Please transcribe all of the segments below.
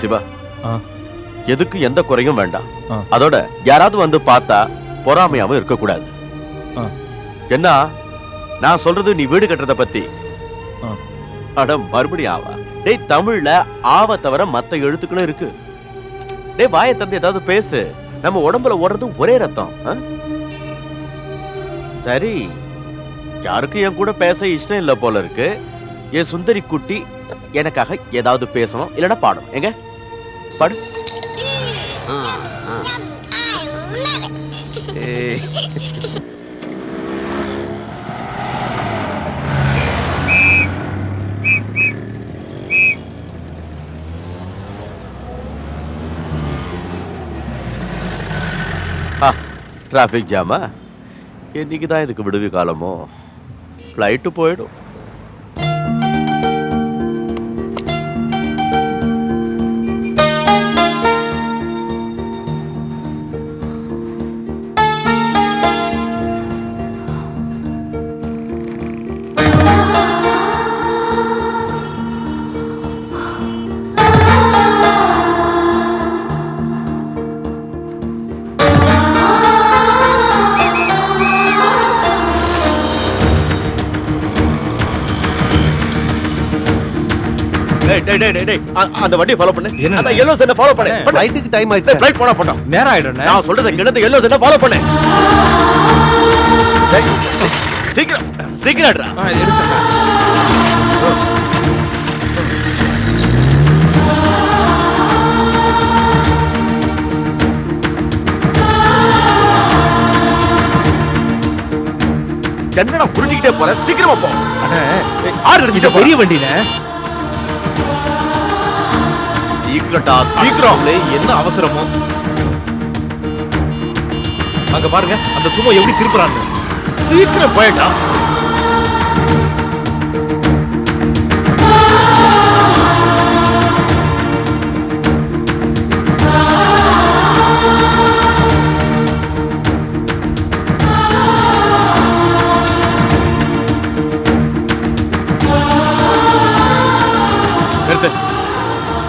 சிவா, எதுக்கு எந்த குறையும் வேண்டாம். அதோட யாராவது வந்து பார்த்தா பொறாமையாவும் இருக்கக்கூடாது. என்ன நான் சொல்றது நீ வீடு கட்டுறத பத்தி? அட மறுபடியும் ஆவா? டேய், தமிழ்ல ஆவ தவிர மத்த எழுத்துக்களும் இருக்கு. டேய், வாயை தந்து ஏதாவது பேசு. நம்ம உடம்புல ஓடுறது ஒரே ரத்தம். சரி, யாருக்கும் என் கூட பேச இஷ்டம் இல்ல போல இருக்கு. என் சுந்தரி குட்டி எனக்காக ஏதாவது பேசணும், இல்லைன்னா பாடணும். எங்க பாடு. டிராபிக் ஜாமா? இன்னைக்கு தான் இதுக்கு விடுவி காலமோ? ஃப்ளைட்டு போயிடும். அந்த வண்டியை ஃபாலோ பண்ணு. அந்த yellow sign ஃபாலோ பண்ணு. ஃளைட்டுக்கு டைம் ஆயிடுச்சு. ஃளைட் போனா போட்டோம். நேரா ஆயிடும். நான் சொல்றத கேளுங்க, yellow sign ஃபாலோ பண்ணு. சீக்கிரம் சீக்கிரம் எடுடா. எடுத்துடா. என்னடா புரிஞ்சிக்கிட்டே போற? சீக்கிரமா போ. அண்ணே, ஆறு அடிச்சிட்ட பெரிய வண்டினே. சீக்கிரட்டா, சீக்கிரம். என்ன அவசரமோ? அங்க பாருங்க, அந்த சுமோ எப்படி திருப்புறான்னு. சீக்கிரம் போயிட்டா.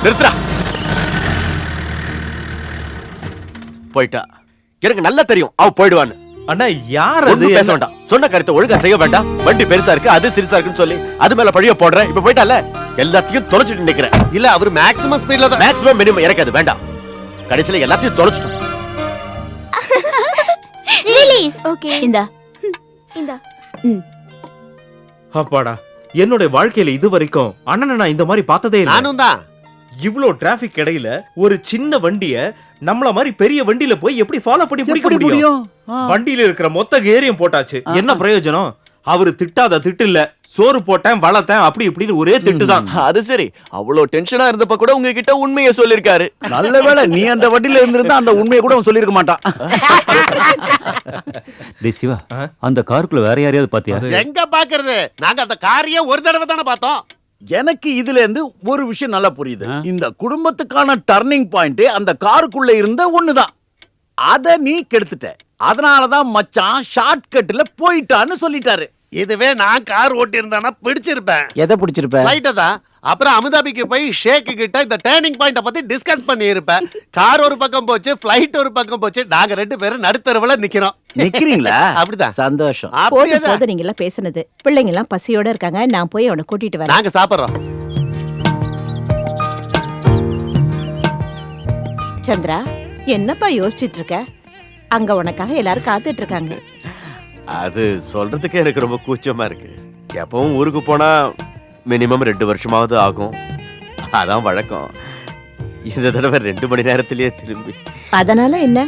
நிறுத்துறா. போயிட்டா. எனக்கு நல்லா தெரியும் அவ போயிடுவான்னு. அண்ணா, யார் அது? பேச வேண்டாம். சொன்ன கருத்தை ஒழுங்கா செய்ய வேண்டாம். வண்டி பெருசா இருக்கு, அது சிறுசா இருக்குன்னு சொல்லி அது மேல பழிய போடுறேன். இப்ப போயிட்டால, எல்லாத்தையும் தொலைச்சிட்டு நிக்கிறேன். இல்ல, அவர் மேக்ஸிமம் ஸ்பீட்ல தான். மேக்ஸிமம் மினிமம் இறக்காது. வேண்டாம். கடைசியில எல்லாத்தையும் தொலைச்சிட்டோம். ரிலீஸ். ஓகே, இந்தா இந்தா. அப்பாடா, என்னோட வாழ்க்கையில இது வரைக்கும் அண்ணனை நான் இந்த மாதிரி பார்த்ததே இல்லை. நானும் தான். இவ்ளோ டிராபிக் இடையில ஒரு சின்ன வண்டிய நம்மள மாதிரி பெரிய வண்டியில போய் எப்படி ஃபாலோ பண்ணி பிடிக்க முடியும்? வண்டியில இருக்கிற மொத்த கேரியம் போட்டாச்சு. என்ன பிரயோஜனம்? அவரு திட்டாத திட்டு இல்ல. சோறு போட்டேன், வளர்த்தேன், அப்படி இப்படின்னு ஒரே திட்டு தான். அது சரி, அவ்வளவு டென்ஷனா இருந்தப்ப கூட உங்ககிட்ட உண்மையை சொல்லிருக்காரு. நல்ல வேளை நீ அந்த வண்டியில இருந்திருந்தா அந்த உண்மையை கூட அவன் சொல்லிருக்க மாட்டான். டேய் சிவா, அந்த காருக்குள்ள வேற யாரையாவது பாத்தியா? எங்க பாக்குறது? நாங்க அந்த காரையே ஒரு தடவை தானே பார்த்தோம். எனக்கு இதுல இருந்து ஒரு விஷயம் நல்லா புரியுது. இந்த குடும்பத்துக்கான டர்னிங் பாயிண்ட் அந்த காருக்குள்ள இருந்த ஒண்ணுதான். அத நீ கெடுத்துட்ட. அதனாலதான் மச்சான் ஷார்ட் கட்ல போயிட்டான்னு சொல்லிட்டாரு. இதுவே நான் கார் ஓட்டி இருந்தானா பிடிச்சிருப்பேன். எதை பிடிச்சிருப்ப? ஃளைட்ட தான். அப்புறம் அபுதாபிக்கு போய் ஷேக் கிட்ட இந்த டர்னிங் பாயிண்ட பத்தி டிஸ்கஸ் பண்ணி இருப்பேன். கார் ஒரு பக்கம் போச்சு, ஃளைட் ஒரு பக்கம் போச்சு. நாங்க ரெண்டு பேரும் நடுத்தரவுல நிக்கிறோம். நிக்கிறீங்களா? அப்படிதான். சந்தோஷம். போது நீங்க எல்லாம் பேசுனது. பிள்ளைங்க எல்லாம் பசியோட இருக்காங்க. நான் போய் அவனை கூட்டிட்டு வரேன். நாங்க சாப்பிடுறோம். சந்திரா, என்னப்பா யோசிச்சுட்டு இருக்க? அங்க உனக்காக எல்லாரும் காத்துட்டு இருக்காங்க. அது சொல்றதுக்கு எனக்கு ரொம்ப கூச்சமா இருக்கு. எப்பவும் ஊருக்கு போனா மினிமம் 2 வருஷமாவது ஆகும். அதான் வழக்கம். இந்த தடவை 2 மணி நேரத்திலேயே திரும்பி. அதனால என்ன?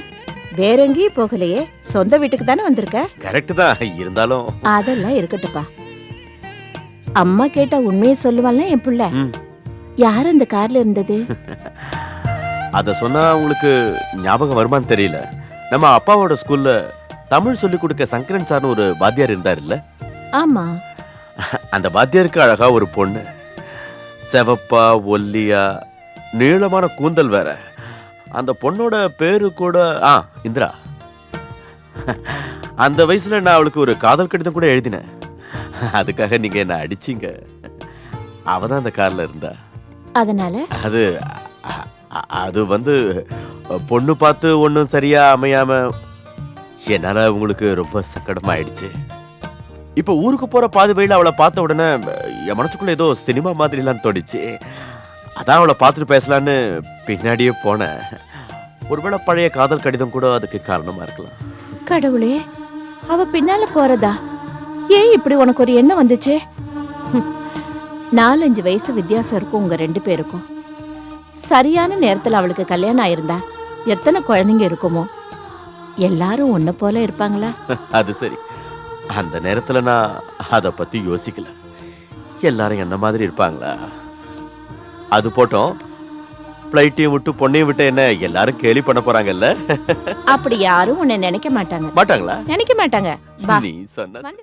வேற எங்கேயும் போகலையே, சொந்த வீட்டுக்கு தானே வந்திருக்க. கரெக்ட் தான். இருந்தாலும் அதெல்லாம் இருக்கட்டுப்பா. அம்மா கேட்டா உண்மையை சொல்லுவாள்ல என் புள்ள. யார் இந்த கார்ல இருந்தது? அத சொன்னா உங்களுக்கு ஞாபகம் வருமான்னு தெரியல. நம்ம அப்பாவோட ஸ்கூல்ல தமிழ் சொல்லி கொடுக்க சங்கரன் சார்னு ஒரு வாத்தியார் இருந்தார் இல்ல? ஆமா. அந்த வாத்தியாருக்கு அழகா ஒரு பொண்ணு. செவப்பா, ஒல்லியா, நீளமான கூந்தல் வேற. அந்த பொண்ணோட பேரு கூட இந்திரா. அந்த வயசுல நான் அவளுக்கு ஒரு காதல் கடிதம் கூட எழுதினேன். அதுக்காக நீங்க என்ன அடிச்சீங்க. அவதான் அந்த கார்ல இருந்தா. அதனால அது வந்து பொண்ணு பார்த்து ஒன்றும் சரியா அமையாம என்னால உங்களுக்கு ரொம்ப சங்கடமாயிடுச்சு. இப்ப ஊருக்கு போற பாதி வழியில அவளை பார்த்த உடனே என் மனசுக்குள்ள ஏதோ சினிமா மாதிரிலாம் தோடிச்சு. அதான் அவளை பார்த்துட்டு பேசலான்னு பின்னாடியே போனேன். ஒருவேளை பழைய காதல் கடிதம் கூட அதுக்கு காரணமா இருக்கலாம். கடவுளே, அவ பின்னால போறதா? ஏன் இப்படி உனக்கு ஒரு எண்ணம் வந்துச்சு? 4-5 வயசு வித்தியாசம் இருக்கும் உங்க 2 பேருக்கும். சரியான நேரத்துல அவளுக்கு கல்யாணம் ஆயிருந்தா எத்தனை குழந்தைங்க இருக்குமோ? எல்லாரும் ஒன்ன போல இருப்பாங்களா? அது சரி, அந்த நேரத்துல நான் அதை பத்தி யோசிக்கல. எல்லாரும் என்ன மாதிரி இருப்பாங்களா? அது போட்டோம், பிளைட்டையும் விட்டு பொண்ணையும் விட்டு என்ன எல்லாரும் கேலி பண்ண போறாங்கல்ல? அப்படி யாரும் உன்னை நினைக்க மாட்டாங்க. மாட்டாங்களா? நினைக்க மாட்டாங்க. வா. நீ சொன்ன